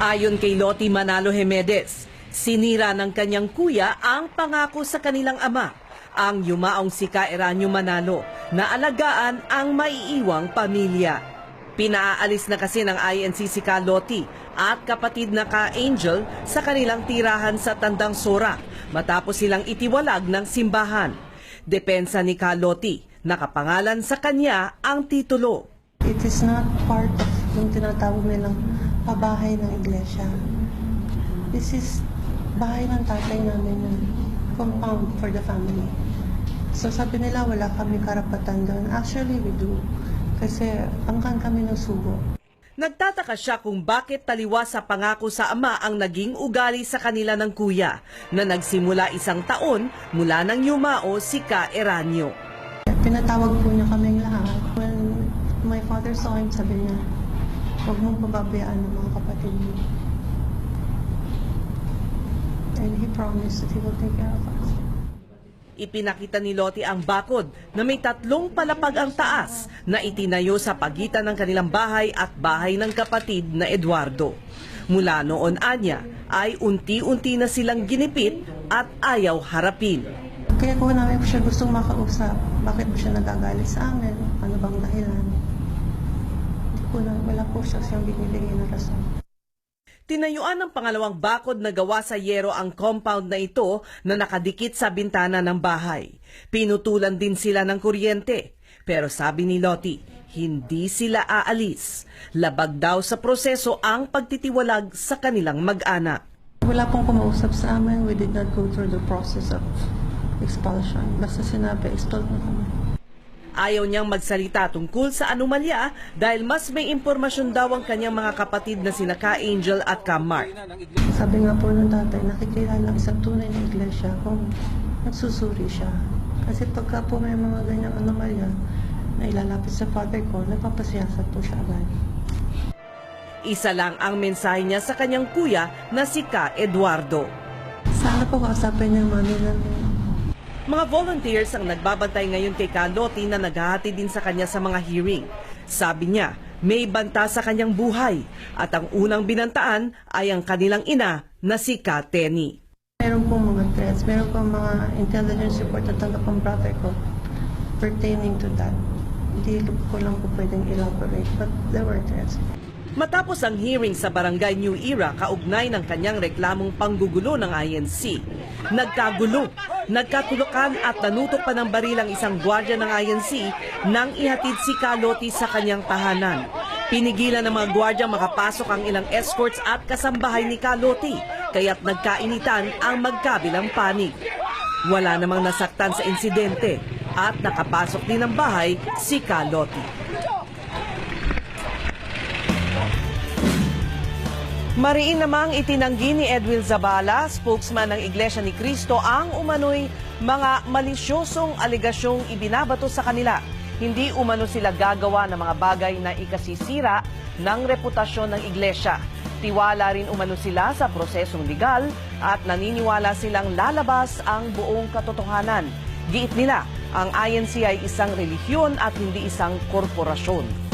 Ayon kay Lottie Manalo Jimenez, sinira ng kanyang kuya ang pangako sa kanilang ama, ang yumaong si Ka Eranio Manalo, na alagaan ang maiiwang pamilya. Pinaalis na kasi ng INC si Ka Lottie at kapatid na Ka Angel sa kanilang tirahan sa Tandang Sora matapos silang itiwalag ng simbahan. Depensa ni Ka Lottie, nakapangalan sa kanya ang titulo. It is not part of yung tinatawag nilang pabahay ng iglesia. This is bahay ng tatay namin, ng compound for the family. So sabi nila wala kami karapatan doon. Actually we do. Kasi angkan kami ng sugo. Nagtataka siya kung bakit taliwa sa pangako sa ama ang naging ugali sa kanila ng kuya na nagsimula 1 taon mula nang yumao si Ka Eranio. Pinatawag po niya kaming lahat. When my father saw him, sabi niya, huwag mong pababayaan ng mga kapatid mo. And he promised that he will take care of us. Ipinakita ni Lottie ang bakod na may 3 palapag ang taas na itinayo sa pagitan ng kanilang bahay at bahay ng kapatid na Eduardo. Mula noon anya ay unti-unti na silang ginipit at ayaw harapin. Kaya kung namin po siya gustong makausap, bakit po siya nagagalit sa amin? Ano bang dahilan? Wala po siya siyang binibigay na rason. Tinayuan ng pangalawang bakod na gawa sa yero ang compound na ito na nakadikit sa bintana ng bahay. Pinutulan din sila ng kuryente. Pero sabi ni Lottie, hindi sila aalis. Labag daw sa proseso ang pagtitiwalag sa kanilang mag-anak. Wala pong kumausap sa amin. We did not go through the process of expulsion. Basta sinabi, expelled na kami. Ayaw niyang magsalita tungkol sa anomalya dahil mas may impormasyon daw ang kanyang mga kapatid na sina Ka Angel at Ka Mark. Sabi nga po ng tatay, nakikilala isang tunay na iglesia kung nagsusuri siya. Kasi pagka po may mga ganyang anomalya na ilalapit sa father ko, nagpapasiyasat po siya agad. Isa lang ang mensahe niya sa kanyang kuya na si Ka Eduardo. Sana po kausapin niya mami namin. Mga volunteers ang nagbabantay ngayon kay Ka Lottie na naghahati din sa kanya sa mga hearing. Sabi niya, may banta sa kanyang buhay at ang unang binantaan ay ang kanilang ina na si Ka Tenny. Meron pong mga threats, meron pong mga intelligence report na tanggap ang brother ko pertaining to that. Hindi ko lang po pwedeng elaborate, but there were threats. Matapos ang hearing sa Barangay New Era kaugnay ng kanyang reklamong panggugulo ng INC, nagkagulo, nagkatulukan at nanutok pa ng baril ang isang gwardiya ng INC nang ihatid si Ka Lottie sa kanyang tahanan. Pinigilan ng mga gwardiya makapasok ang ilang escorts at kasambahay ni Ka Lottie, kaya't nagkainitan ang magkabilang panig. Wala namang nasaktan sa insidente at nakapasok din ng bahay si Ka Lottie. Mariin namang itinanggi ni Edwin Zabala, spokesman ng Iglesia ni Cristo, ang umano'y mga malisyosong aligasyong ibinabato sa kanila. Hindi umano sila gagawa ng mga bagay na ikasisira ng reputasyon ng Iglesia. Tiwala rin umano sila sa prosesong legal at naniniwala silang lalabas ang buong katotohanan. Giit nila, ang INC ay isang relihiyon at hindi isang korporasyon.